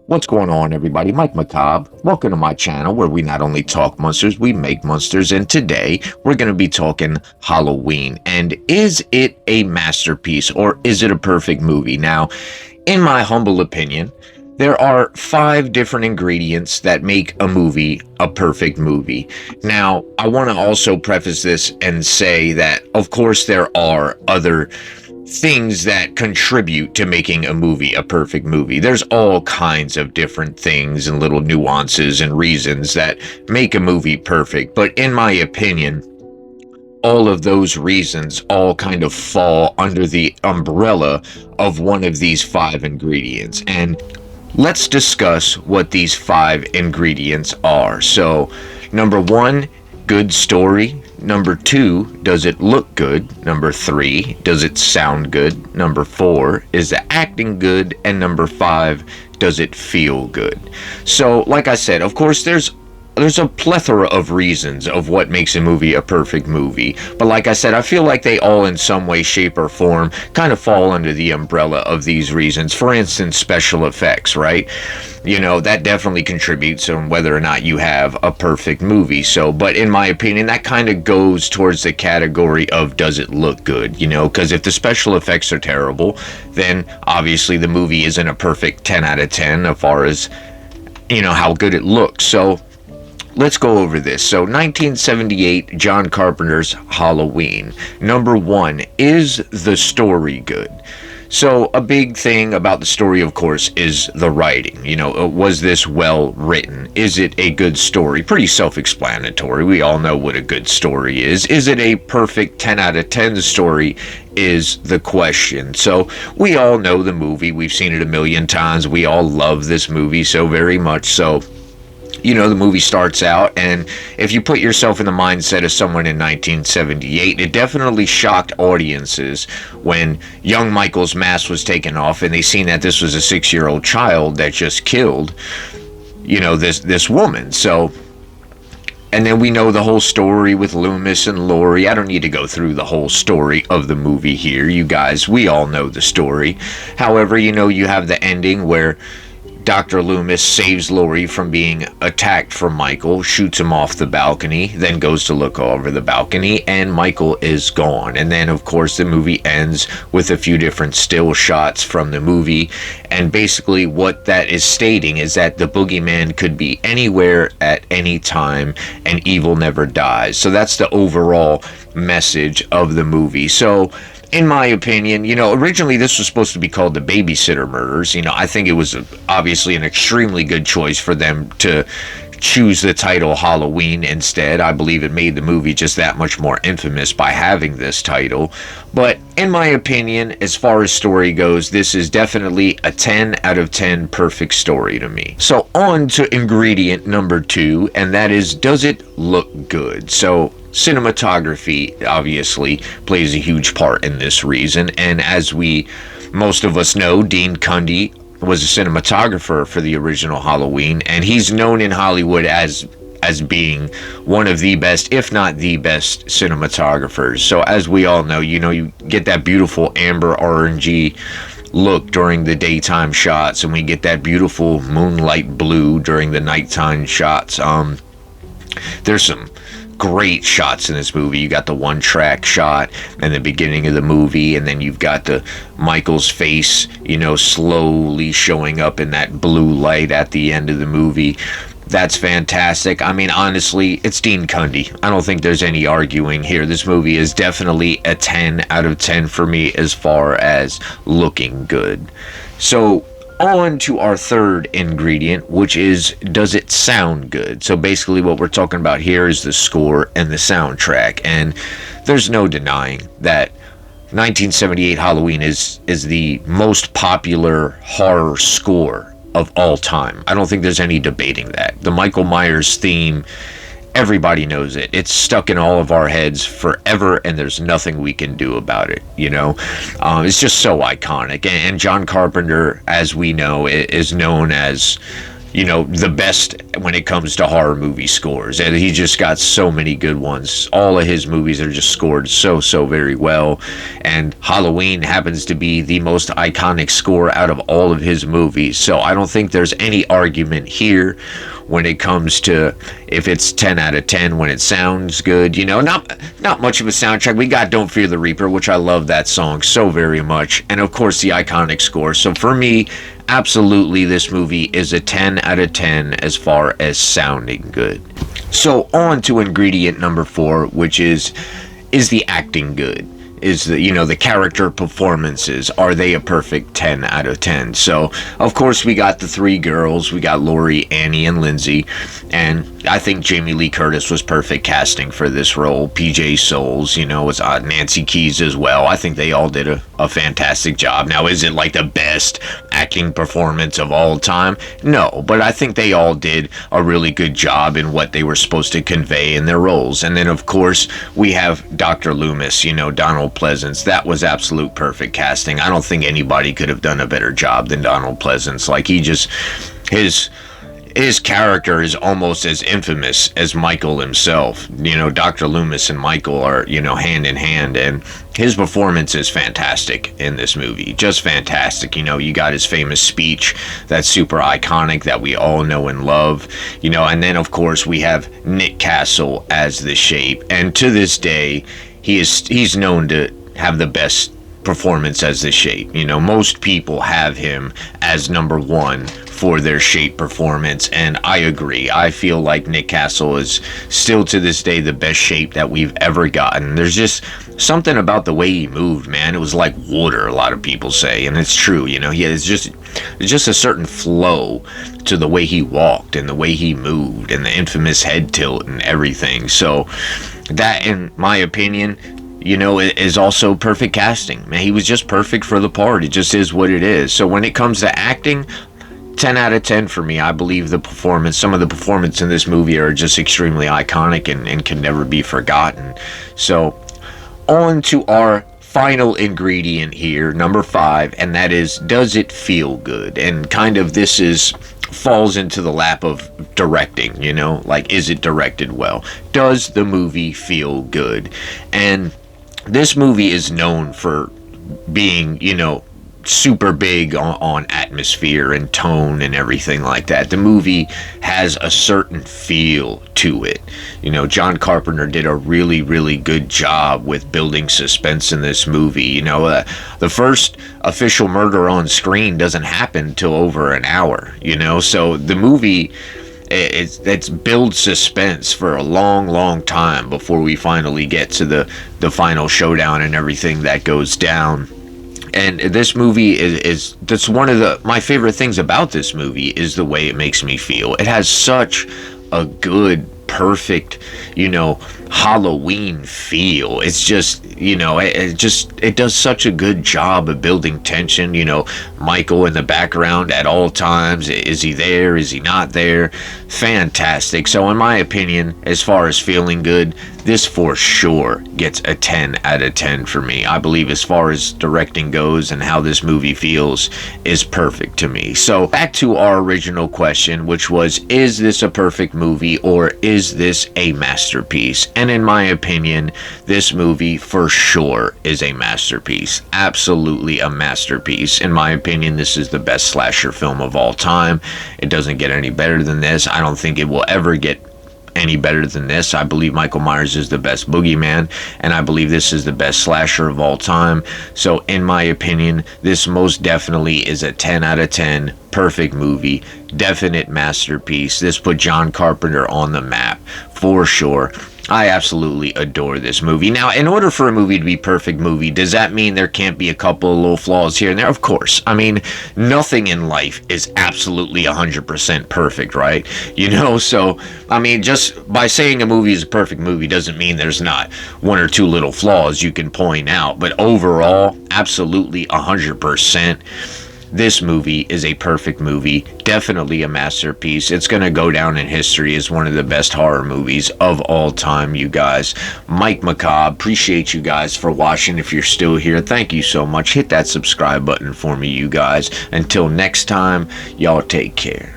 What's going on, everybody? Mike Macabre. Welcome to my channel where we not only talk monsters, we make monsters. And today we're going to be talking Halloween. And is it a masterpiece or is it a perfect movie? Now, in my humble opinion, there are 5 different ingredients that make a movie a perfect movie. Now, I want to also preface this and say that, of course, there are other things that contribute to making a movie a perfect movie. There's all kinds of different things and little nuances and reasons that make a movie perfect. But in my opinion, all of those reasons all kind of fall under the umbrella of one of these 5 ingredients. And let's discuss what these 5 ingredients are. So, number 1, good story. Number 2, does it look good? Number 3, does it sound good? Number 4, is the acting good? And number 5, does it feel good? So, like I said, of course, there's a plethora of reasons of what makes a movie a perfect movie. But like I said, I feel like they all in some way, shape, or form kind of fall under the umbrella of these reasons. For instance, special effects, right? You know, that definitely contributes on whether or not you have a perfect movie. So, but in my opinion, that kind of goes towards the category of does it look good, you know? Because if the special effects are terrible, then obviously the movie isn't a perfect 10 out of 10 as far as, you know, how good it looks. So, let's go over this. So, 1978, John Carpenter's Halloween. Number 1, is the story good? So, a big thing about the story, of course, is the writing. You know, was this well written? Is it a good story? Pretty self-explanatory. We all know what a good story is. Is it a perfect 10 out of 10 story? Is the question. So, we all know the movie. We've seen it a million times. We all love this movie so very much so. You know, the movie starts out, and if you put yourself in the mindset of someone in 1978, it definitely shocked audiences when young Michael's mask was taken off and they seen that this was a 6-year-old child that just killed, you know, this woman. So, and then we know the whole story with Loomis and Laurie. I don't need to go through the whole story of the movie here. You guys, we all know the story. However, you know, you have the ending where Dr. Loomis saves Laurie from being attacked from Michael, shoots him off the balcony, then goes to look over the balcony, and Michael is gone. And then, of course, the movie ends with a few different still shots from the movie. And basically what that is stating is that the boogeyman could be anywhere at any time, and evil never dies. So that's the overall message of the movie. So, in my opinion, you know, originally this was supposed to be called The Babysitter Murders. You know, I think it was obviously an extremely good choice for them to choose the title Halloween instead. I believe it made the movie just that much more infamous by having this title. But in my opinion, as far as story goes, this is definitely a 10 out of 10 perfect story to me. So on to ingredient number 2, and that is, does it look good? So cinematography obviously plays a huge part in this reason, and as most of us know, Dean Cundey was a cinematographer for the original Halloween, and he's known in Hollywood as being one of the best, if not the best, cinematographers. So as we all know, you know, you get that beautiful amber orangey look during the daytime shots, and we get that beautiful moonlight blue during the nighttime shots. There's some great shots in this movie. You got the one track shot in the beginning of the movie, and then you've got the Michael's face, you know, slowly showing up in that blue light at the end of the movie. That's fantastic. I mean, honestly, it's Dean Cundey. I don't think there's any arguing here. This movie is definitely a 10 out of 10 for me as far as looking good. So, on to our third ingredient, which is, does it sound good? So basically what we're talking about here is the score and the soundtrack, and there's no denying that 1978 Halloween is the most popular horror score of all time. I don't think there's any debating that. The Michael Myers theme, everybody knows it. It's stuck in all of our heads forever, and there's nothing we can do about it, you know? It's just so iconic. And John Carpenter, as we know, is known as, the best when it comes to horror movie scores. And he just got so many good ones. All of his movies are just scored so very well. And Halloween happens to be the most iconic score out of all of his movies. So I don't think there's any argument here when it comes to if it's 10 out of 10 when it sounds good. Not much of a soundtrack. We got Don't Fear the Reaper, which I love that song so very much. And of course the iconic score. So for me, absolutely, this movie is a 10 out of 10 as far as sounding good. So on to ingredient number 4, which is the acting good? Is the character performances, are they a perfect 10 out of 10? So of course we got the 3 girls. We got Laurie, Annie, and Lindsay, and I think Jamie Lee Curtis was perfect casting for this role. PJ Soles, was Nancy Keys as well. I think they all did a fantastic job. Now, is it like the best acting performance of all time? No, but I think they all did a really good job in what they were supposed to convey in their roles. And then of course we have Dr. Loomis, Donald Pleasance. That was absolute perfect casting. I don't think anybody could have done a better job than Donald Pleasance. Like, his character is almost as infamous as Michael himself. Dr. Loomis and Michael are, hand in hand, and his performance is fantastic in this movie. Just fantastic. You got his famous speech that's super iconic that we all know and love. And then of course we have Nick Castle as the Shape, and to this day he's known to have the best performance as the Shape. Most people have him as number 1 for their Shape performance, and I agree. I feel like Nick Castle is still to this day the best Shape that we've ever gotten. There's just something about the way he moved, man. It was like water, a lot of people say, and it's true. It's just a certain flow to the way he walked and the way he moved and the infamous head tilt and everything. So that, in my opinion, is also perfect casting. Man, he was just perfect for the part. It just is what it is. So when it comes to acting, 10 out of 10 for me. I believe some of the performance in this movie are just extremely iconic and can never be forgotten. So on to our final ingredient here, number 5, and that is, does it feel good? And kind of this falls into the lap of directing, like, is it directed well? Does the movie feel good? And this movie is known for being, super big on atmosphere and tone and everything like that. The movie has a certain feel to it. John Carpenter did a really good job with building suspense in this movie. The first official murder on screen doesn't happen till over an hour, so the movie, it's builds suspense for a long time before we finally get to the final showdown and everything that goes down. And this movie that's one of my favorite things about this movie is the way it makes me feel. It has such a good, perfect, Halloween feel. It's just, it does such a good job of building tension. Michael in the background at all times. Is he there? Is he not there? Fantastic. So in my opinion, as far as feeling good, this for sure gets a 10 out of 10 for me. I believe as far as directing goes and how this movie feels is perfect to me. So back to our original question, which was, is this a perfect movie or is this a masterpiece? And in my opinion, this movie for sure is a masterpiece. Absolutely a masterpiece. In my opinion, this is the best slasher film of all time. It doesn't get any better than this. I don't think it will ever get any better than this. I believe Michael Myers is the best boogeyman, and I believe this is the best slasher of all time. So in my opinion, this most definitely is a 10 out of 10 perfect movie, definite masterpiece. This put John Carpenter on the map for sure. I absolutely adore this movie. Now, in order for a movie to be a perfect movie, does that mean there can't be a couple of little flaws here and there? Of course. I mean, nothing in life is absolutely 100% perfect, right? So, I mean, just by saying a movie is a perfect movie doesn't mean there's not one or two little flaws you can point out. But overall, absolutely 100%. This movie is a perfect movie, definitely a masterpiece. It's going to go down in history as one of the best horror movies of all time, you guys. Mike Macabre, appreciate you guys for watching. If you're still here, thank you so much. Hit that subscribe button for me, you guys. Until next time, y'all take care.